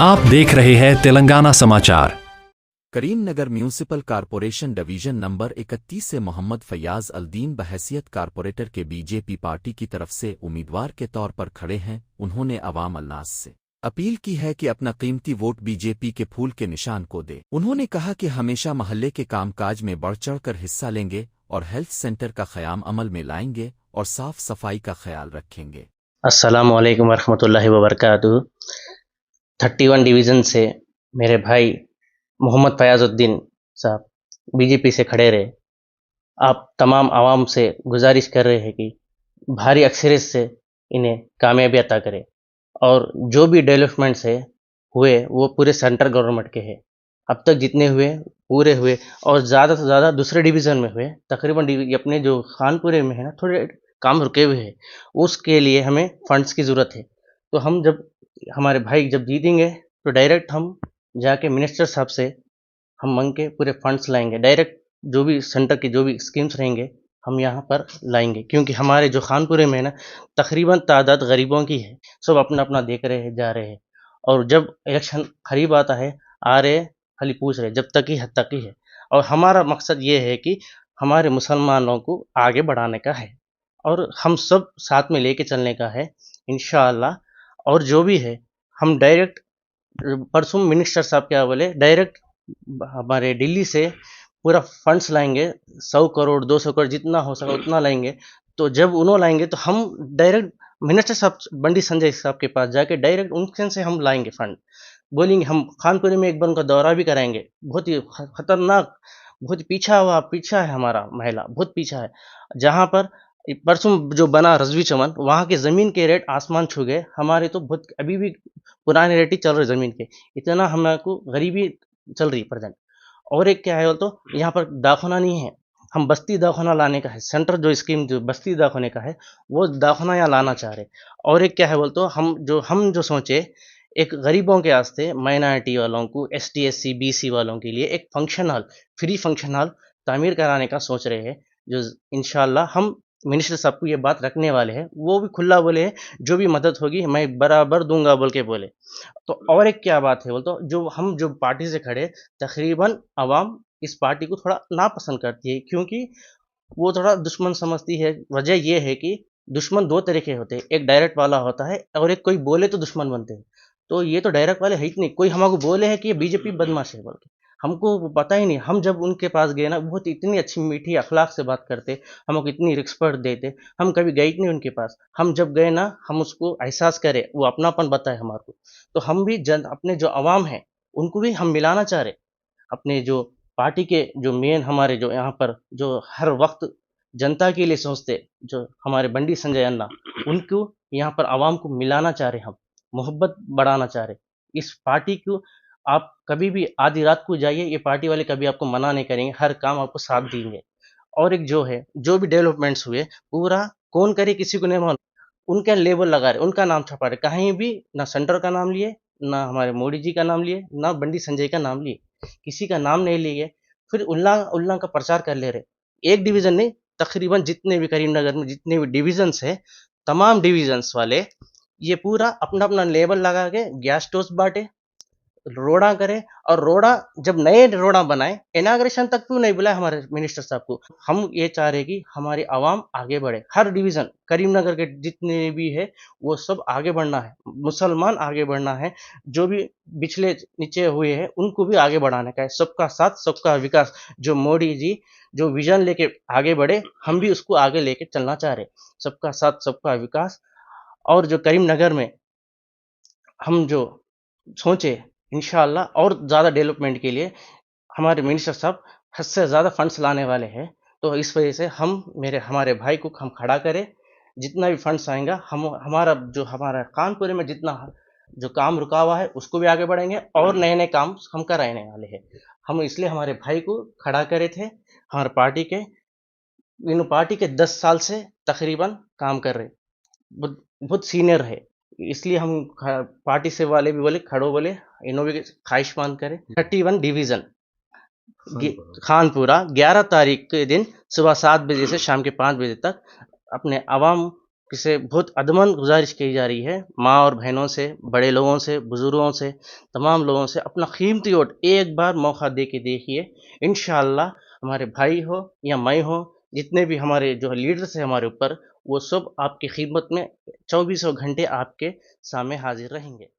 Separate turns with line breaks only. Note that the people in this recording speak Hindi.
आप देख रहे हैं तेलंगाना समाचार।
Karimnagar municipal corporation division number 31 से मोहम्मद फयाज अल्दीन बहैसियत कारपोरेटर के बीजेपी पार्टी की तरफ से उम्मीदवार के तौर पर खड़े हैं। उन्होंने अवाम अल्नास से अपील की है कि अपना कीमती वोट बीजेपी के फूल के निशान को दे। उन्होंने कहा कि हमेशा मोहल्ले के कामकाज में बढ़ चढ़कर हिस्सा लेंगे और हेल्थ सेंटर का क़याम अमल में लाएंगे और साफ सफाई का ख्याल रखेंगे।
अस्सलामु अलैकुम वरहमतुल्लाहि वबरकातुहू। 31 डिवीज़न से मेरे भाई मोहम्मद फयाजुद्दीन साहब बीजेपी से खड़े रहे। आप तमाम आवाम से गुजारिश कर रहे हैं कि भारी अक्सरियत से इन्हें कामयाबी अता करें और जो भी डेवलपमेंट्स है हुए वो पूरे सेंट्रल गवर्नमेंट के हैं। अब तक जितने हुए पूरे हुए और ज़्यादा से ज़्यादा दूसरे डिवीज़न में हुए। तकरीबन अपने जो खानपुरे में है ना, थोड़े काम रुके हुए हैं, उसके लिए हमें फंड्स की ज़रूरत है। तो हम जब हमारे भाई जब जीतेंगे तो डायरेक्ट हम जाके मिनिस्टर साहब से हम मांग के पूरे फंड्स लाएंगे। डायरेक्ट जो भी सेंटर की जो भी स्कीम्स रहेंगे हम यहाँ पर लाएंगे, क्योंकि हमारे जो खानपुरे में है ना, तकरीबन तादाद गरीबों की है। सब अपना अपना देख रहे हैं, जा रहे हैं, और जब इलेक्शन करीब आता है आ रहे खाली पूछ रहे जब तक ही हद तक ही है। और हमारा मकसद ये है कि हमारे मुसलमानों को आगे बढ़ाने का है और हम सब साथ में लेके चलने का है इंशाअल्लाह। और जो भी है हम डायरेक्ट परसों मिनिस्टर साहब क्या बोले, डायरेक्ट हमारे दिल्ली से पूरा फंड्स लाएंगे, 100 करोड़ 200 करोड़ जितना हो सका उतना लाएंगे। तो जब उन्होंने लाएंगे तो हम डायरेक्ट मिनिस्टर साहब बंडी संजय साहब के पास जाके डायरेक्ट उनके से हम लाएंगे फंड। बोलेंगे हम खानपुरे में एक बार उनका दौरा भी कराएंगे। बहुत ही खतरनाक, बहुत ही पीछा है हमारा महिला, बहुत पीछा है। जहाँ पर परसों जो बना रजवी चमन, वहाँ के ज़मीन के रेट आसमान छू गए। हमारे तो बहुत अभी भी पुराने रेट ही चल रहे ज़मीन के, इतना हमको गरीबी चल रही प्रेजेंट। और एक क्या है तो यहाँ पर दाखना नहीं है, हम बस्ती दाखना लाने का है। सेंटर जो स्कीम जो बस्ती दाखने का है वो दाखना यहाँ लाना चाह रहे। और एक क्या है तो हम जो सोचे एक गरीबों के वास्ते, माइनॉरिटी वालों को, ST SC BC वालों के लिए एक function hall, free function hall तामीर कराने का सोच रहे हैं। जो इंशाल्लाह हम मिनिस्टर साहब को ये बात रखने वाले हैं। वो भी खुला बोले हैं जो भी मदद होगी मैं बराबर दूंगा बोल के बोले। तो और एक क्या बात है तो जो पार्टी से खड़े, तकरीबन आवाम इस पार्टी को थोड़ा नापसंद करती है, क्योंकि वो थोड़ा दुश्मन समझती है। वजह ये है कि दुश्मन दो तरीके होते हैं, एक डायरेक्ट वाला होता है और एक कोई बोले तो दुश्मन बनते हैं। तो ये तो डायरेक्ट वाले है ही नहीं। कोई हमको बोले है कि ये बीजेपी बदमाश है बोल के, हमको पता ही नहीं। हम जब उनके पास गए ना, बहुत इतनी अच्छी मीठी अखलाक से बात करते, हमको इतनी रिस्पेक्ट देते। हम कभी गए नहीं उनके पास। हम जब गए ना, हम उसको एहसास करे, वो अपनापन बताए हमारे को। तो हम भी अपने जो अवाम है उनको भी हम मिलाना चाह रहे। अपने जो पार्टी के जो मेन हमारे जो यहाँ पर जो हर वक्त जनता के लिए सोचते, जो हमारे बंडी संजय अन्ना, उनको यहाँ पर आवाम को मिलाना चाह रहे, हम मोहब्बत बढ़ाना चाह रहे। इस पार्टी को आप कभी भी आधी रात को जाइए, ये पार्टी वाले कभी आपको मना नहीं करेंगे, हर काम आपको साथ देंगे। और एक जो है जो भी डेवलपमेंट्स हुए पूरा कौन करे किसी को नहीं मालूम, उनका लेबल लगा रहे, उनका नाम छपा रहे। कहीं भी ना सेंटर का नाम लिए, ना हमारे मोदी जी का नाम लिए, ना बंडी संजय का नाम लिए, किसी का नाम नहीं लिए। फिर उल्ला उल्ला का प्रचार कर ले रहे। एक डिवीजन नहीं, तकरीबन जितने भी करीमनगर में जितने भी डिविजन्स है, तमाम डिविजन्स वाले ये पूरा अपना अपना लेबल लगा के गैस स्टोव बांटे, रोड़ा करे। और रोड़ा जब नए रोड़ा बनाए, इनाग्रेशन तक क्यों नहीं बुलाए हमारे मिनिस्टर साहब को। हम ये चाह रहे कि हमारी आवाम आगे बढ़े। हर डिवीजन करीमनगर के जितने भी है वो सब आगे बढ़ना है, मुसलमान आगे बढ़ना है, जो भी पिछले नीचे हुए हैं उनको भी आगे बढ़ाने का है। सबका साथ सबका विकास, जो मोदी जी जो विजन लेके आगे बढ़े, हम भी उसको आगे लेके चलना चाह रहे। सबका साथ सबका विकास। और जो करीमनगर में हम जो सोचे इंशाअल्लाह और ज़्यादा डेवलपमेंट के लिए हमारे मिनिस्टर साहब हद से ज़्यादा फंड्स लाने वाले हैं। तो इस वजह से हमारे भाई को हम खड़ा करें। जितना भी फंड्स आएगा हमारा कानपुर में जितना जो काम रुका हुआ है उसको भी आगे बढ़ेंगे और नए नए काम हम कराने वाले हैं। हम इसलिए हमारे भाई को खड़ा करे थे। हमारे पार्टी के 10 साल से तकरीबन काम कर रहे, बहुत सीनियर है। इसलिए हम पार्टी से वाले भी बोले खड़ो, बोले इन्हों भी ख्वाहिशमंद करें। 31 डिवीज़न खानपुरा 11 तारीख के दिन सुबह 7 बजे से शाम के 5 बजे तक अपने आवाम से बहुत अदमन गुजारिश की जा रही है, माँ और बहनों से, बड़े लोगों से, बुजुर्गों से, तमाम लोगों से अपना कीमती वोट एक बार मौका दे के देखिए। इंशाअल्लाह हमारे भाई हो या मैं हो, जितने भी हमारे जो लीडर्स हैं हमारे ऊपर, वो सब आपकी खिदमत में चौबीसों घंटे आपके सामने हाजिर रहेंगे।